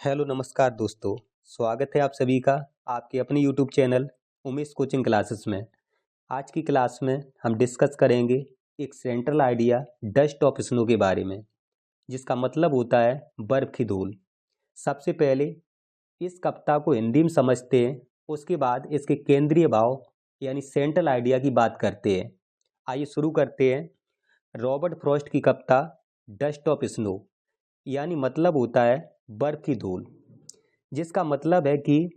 Hello नमस्कार दोस्तों। स्वागत है आप सभी का आपके अपने YouTube channel Umesh coaching classes में। आज की क्लास में हम डिस्कस करेंगे एक central idea dust of snow के बारे में, जिसका मतलब होता है बर्फ की धूल। सबसे पहले इस कविता को हिंदी में समझते हैं, उसके बाद इसके केंद्रीय भाव यानी सेंट्रल आइडिया की बात करते हैं। आइए शुरू करते हैं। रॉबर्ट फ्रॉस्ट की कविता डस्ट ऑफ स्नो यानी मतलब होता है बर्फ की धूल, जिसका मतलब है कि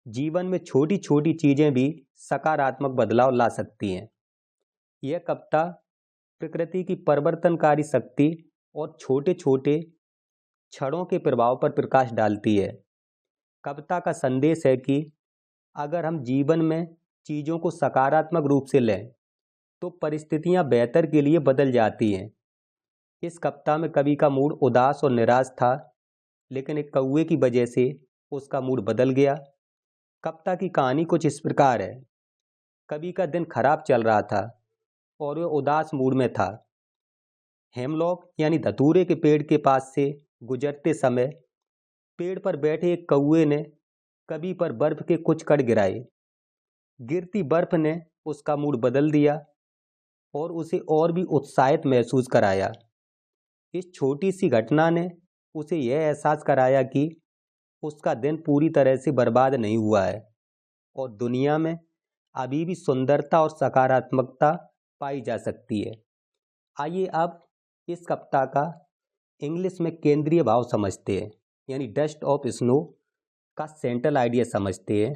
जीवन में छोटी छोटी चीजें भी सकारात्मक बदलाव ला सकती हैं। यह कविता प्रकृति की परिवर्तनकारी शक्ति और छोटे छोटे क्षणों के प्रभाव पर प्रकाश डालती है। कविता का संदेश है कि अगर हम जीवन में चीजों को सकारात्मक रूप से लें तो परिस्थितियां बेहतर के लिए बदल जाती हैं। इस कविता में कवि का मूड उदास और निराश था, लेकिन एक कौवे की वजह से उसका मूड बदल गया। कविता की कहानी कुछ इस प्रकार है। कवि का दिन खराब चल रहा था और वह उदास मूड में था। हेमलॉक यानी धतूरे के पेड़ के पास से गुजरते समय पेड़ पर बैठे एक कौवे ने कवि पर बर्फ के कुछ कण गिराए। गिरती बर्फ ने उसका मूड बदल दिया और उसे और भी उत्साहित महसूस कराया। इस छोटी सी घटना ने उसे यह एहसास कराया कि उसका दिन पूरी तरह से बर्बाद नहीं हुआ है और दुनिया में अभी भी सुंदरता और सकारात्मकता पाई जा सकती है। आइए अब इस कविता का इंग्लिश में केंद्रीय भाव समझते हैं, यानी डस्ट ऑफ स्नो का सेंट्रल आइडिया समझते हैं।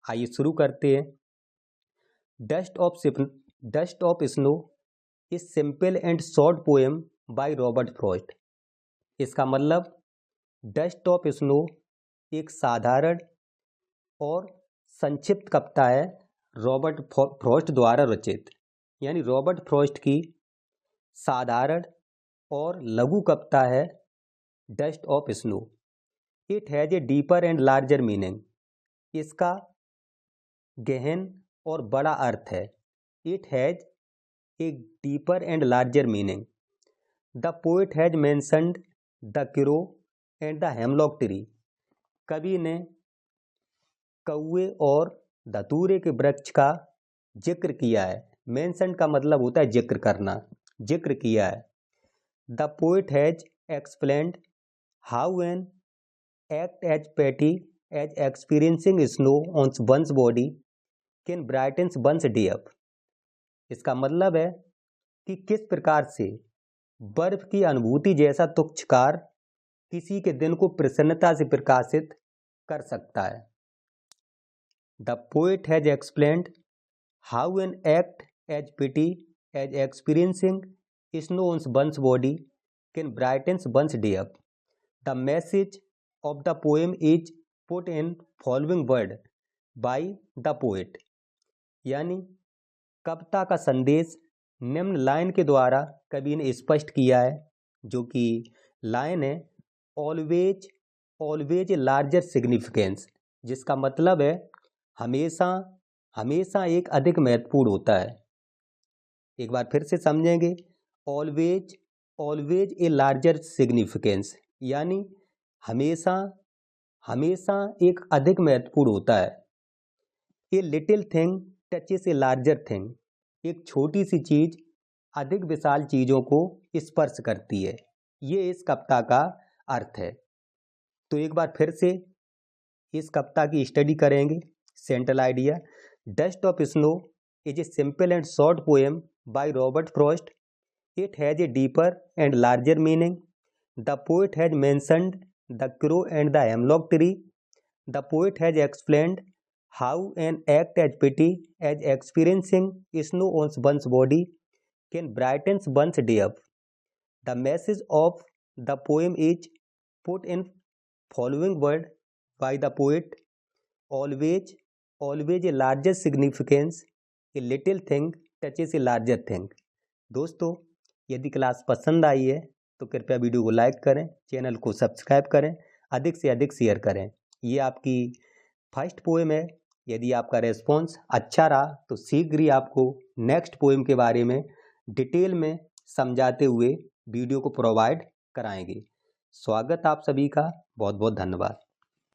आइए शुरू करते हैं। Dust of snow is simple and short poem by Robert Frost. इसका मतलब डस्ट ऑफ स्नो एक साधारण और संक्षिप्त कविता है, रॉबर्ट फ्रॉस्ट द्वारा रचित। यानी रॉबर्ट फ्रॉस्ट की साधारण और लघु कविता है dust of snow. It has a deeper and larger meaning. इसका गहन और बड़ा अर्थ है। It has a deeper and larger meaning. The poet has mentioned the crow and the hemlock tree. कवि ने कौवे और धतूरे के वृक्ष का जिक्र किया है। मेंशन का मतलब होता है जिक्र करना, जिक्र किया है। The poet has explained how an act as petty as experiencing snow on one's body can brighten one's day up. इसका मतलब है कि किस प्रकार से बर्फ की अनुभूति जैसा तुच्छ कार्य किसी के दिन को प्रसन्नता से प्रकाशित कर सकता है। The poet has explained how an act as pity as experiencing snow on one's body can brighten one's day up. The message of the poem is put in following word by the poet. यानी कविता का संदेश निम्न line के द्वारा कवि ने स्पष्ट किया है, जो कि लाइन है always always a larger significance, जिसका मतलब है हमेशा हमेशा एक अधिक महत्वपूर्ण होता है। एक बार फिर से समझेंगे। Always always a larger significance यानी हमेशा हमेशा एक अधिक महत्वपूर्ण होता है। A little thing touches a larger thing. एक छोटी सी चीज अधिक विशाल चीजों को स्पर्श करती है। ये इस कविता का अर्थ है। तो एक बार फिर से इस कविता की स्टडी करेंगे। Central idea dust of snow is a simple and short poem by Robert Frost. It has a deeper and larger meaning. The poet has mentioned the crow and the hemlock tree. The poet has explained how an act as pity as experiencing snow on one's body can brighten one's day up. The message of the poem is put in following word by the poet: always always a larger significance, a little thing touches a larger thing. दोस्तों, यदि class पसंद आई है तो कृपया video को like करें, channel को subscribe करें, अधिक से अधिक शेयर करें। ये आपकी फर्स्ट पोएम है। यदि आपका रेस्पॉन्स अच्छा रहा तो शीघ्र ही आपको नेक्स्ट पोएम के बारे में डिटेल में समझाते हुए वीडियो को प्रोवाइड कराएंगे। स्वागत आप सभी का, बहुत बहुत धन्यवाद।